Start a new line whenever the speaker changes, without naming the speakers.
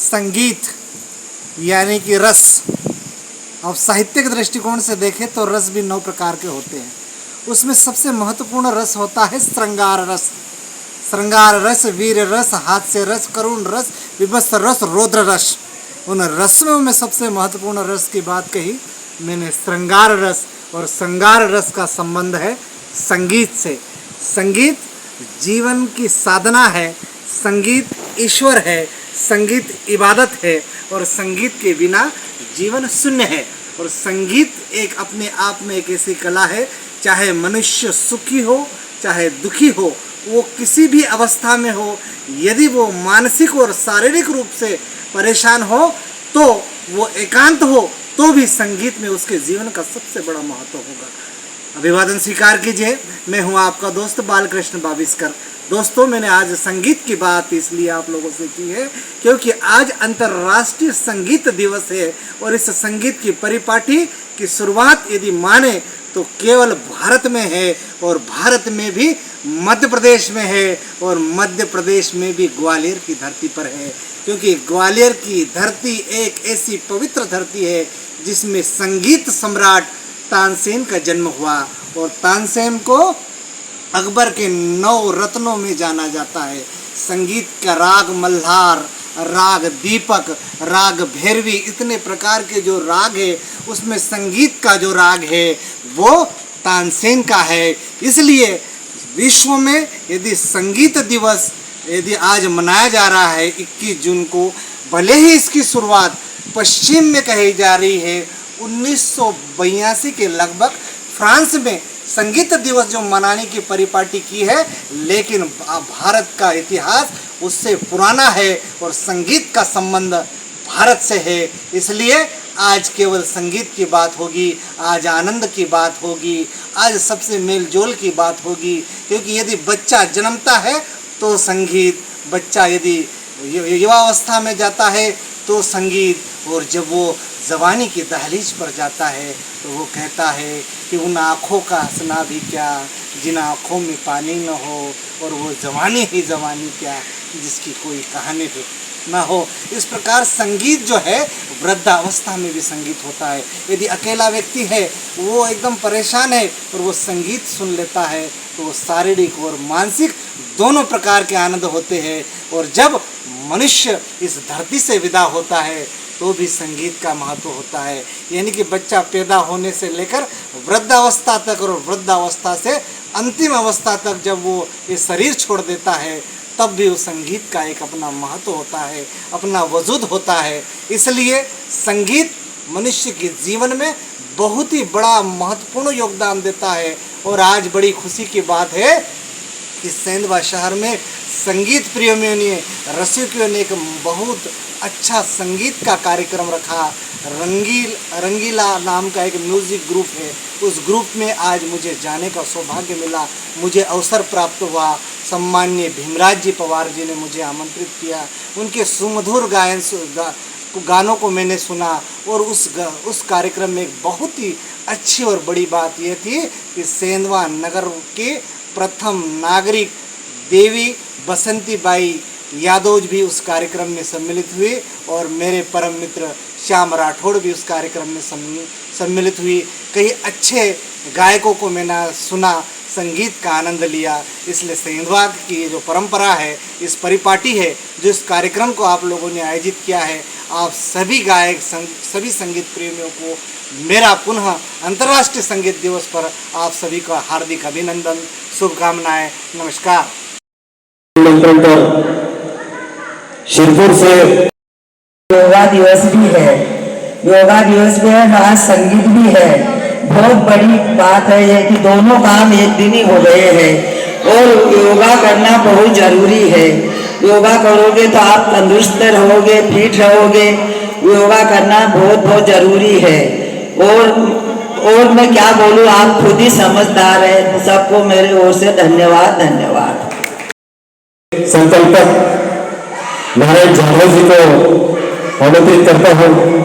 संगीत यानी कि रस। अब साहित्यिक दृष्टिकोण से देखें तो रस भी 9 प्रकार के होते हैं। उसमें सबसे महत्वपूर्ण रस होता है श्रृंगार रस। श्रृंगार रस, वीर रस, हास्य रस, करुण रस, विभत्स रस, रौद्र रस। उन रसों में सबसे महत्वपूर्ण रस की बात कही मैंने, श्रृंगार रस। और श्रृंगार रस का संबंध है संगीत से। संगीत जीवन की साधना है, संगीत ईश्वर है, संगीत इबादत है और संगीत के बिना जीवन शून्य है। और संगीत एक अपने आप में एक ऐसी कला है, चाहे मनुष्य सुखी हो चाहे दुखी हो, वो किसी भी अवस्था में हो, यदि वो मानसिक और शारीरिक रूप से परेशान हो तो वो एकांत हो तो भी संगीत में उसके जीवन का सबसे बड़ा महत्व होगा। अभिवादन स्वीकार कीजिए, मैं हूँ आपका दोस्त बालकृष्ण बाविस्कर। दोस्तों, मैंने आज संगीत की बात इसलिए आप लोगों से की है क्योंकि आज अंतर्राष्ट्रीय संगीत दिवस है और इस संगीत की परिपाटी की शुरुआत यदि माने तो केवल भारत में है और भारत में भी मध्य प्रदेश में है और मध्य प्रदेश में भी ग्वालियर की धरती पर है, क्योंकि ग्वालियर की धरती एक ऐसी पवित्र धरती है जिसमें संगीत सम्राट तानसेन का जन्म हुआ और तानसेन को अकबर के 9 रत्नों में जाना जाता है। संगीत का राग मल्हार, राग दीपक, राग भैरवी, इतने प्रकार के जो राग है उसमें संगीत का जो राग है वो तानसेन का है। इसलिए विश्व में यदि संगीत दिवस यदि आज मनाया जा रहा है 21 जून को, भले ही इसकी शुरुआत पश्चिम में कही जा रही है, 1982 के लगभग फ्रांस में संगीत दिवस जो मनाने की परिपाटी की है, लेकिन भारत का इतिहास उससे पुराना है और संगीत का संबंध भारत से है। इसलिए आज केवल संगीत की बात होगी, आज आनंद की बात होगी, आज सबसे मेल जोल की बात होगी। क्योंकि यदि बच्चा जन्मता है तो संगीत, बच्चा यदि युवावस्था में जाता है तो संगीत, और जब वो जवानी की दहलीज पर जाता है तो वो कहता है कि उन आँखों का हंसना भी क्या जिन आँखों में पानी न हो, और वो जवानी ही जवानी क्या जिसकी कोई कहानी भी ना हो। इस प्रकार संगीत जो है वृद्धावस्था में भी संगीत होता है। यदि अकेला व्यक्ति है, वो एकदम परेशान है और वो संगीत सुन लेता है तो वो शारीरिक और मानसिक दोनों प्रकार के आनंद होते हैं। और जब मनुष्य इस धरती से विदा होता है तो भी संगीत का महत्व होता है। यानी कि बच्चा पैदा होने से लेकर वृद्धावस्था तक और वृद्धावस्था से अंतिम अवस्था तक जब वो ये शरीर छोड़ देता है तब भी उस संगीत का एक अपना महत्व होता है, अपना वजूद होता है। इसलिए संगीत मनुष्य के जीवन में बहुत ही बड़ा महत्वपूर्ण योगदान देता है। और आज बड़ी खुशी की बात है कि सेंधवा शहर में संगीत प्रेमियों ने, रसिकों ने एक बहुत अच्छा संगीत का कार्यक्रम रखा। रंगीला नाम का एक म्यूज़िक ग्रुप है, उस ग्रुप में आज मुझे जाने का सौभाग्य मिला, मुझे अवसर प्राप्त हुआ। सम्माननीय भीमराज जी पवार जी ने मुझे आमंत्रित किया, उनके सुमधुर गानों को मैंने सुना। और उस कार्यक्रम में एक बहुत ही अच्छी और बड़ी बात यह थी कि सेंधवा नगर के प्रथम नागरिक देवी बसंती बाई यादव भी उस कार्यक्रम में सम्मिलित हुए और मेरे परम मित्र श्याम राठौड़ भी उस कार्यक्रम में सम्मिलित हुई। कई अच्छे गायकों को मैंने सुना, संगीत का आनंद लिया। इसलिए सेंधवा की जो परंपरा है, इस परिपाटी है, जो इस कार्यक्रम को आप लोगों ने आयोजित किया है, आप सभी गायक सभी संगीत प्रेमियों को मेरा पुनः अंतर्राष्ट्रीय संगीत दिवस पर आप सभी का हार्दिक अभिनंदन, शुभकामनाएं। नमस्कार।
शिरपुर से योगा दिवस भी है, योगा दिवस भी है, आज संगीत भी है। बहुत बड़ी बात है ये कि दोनों काम एक दिन ही हो गए हैं और योगा करना बहुत जरूरी है। योगा करोगे तो आप तंदुरुस्त रहोगे, फिट रहोगे। योगा करना बहुत बहुत जरूरी है। और मैं क्या बोलूँ, आप खुद ही समझदार हैं। सबको मेरे ओर से धन्यवाद।
संकल्पक नारायण झामोर जी को आमंत्रित करता हूँ।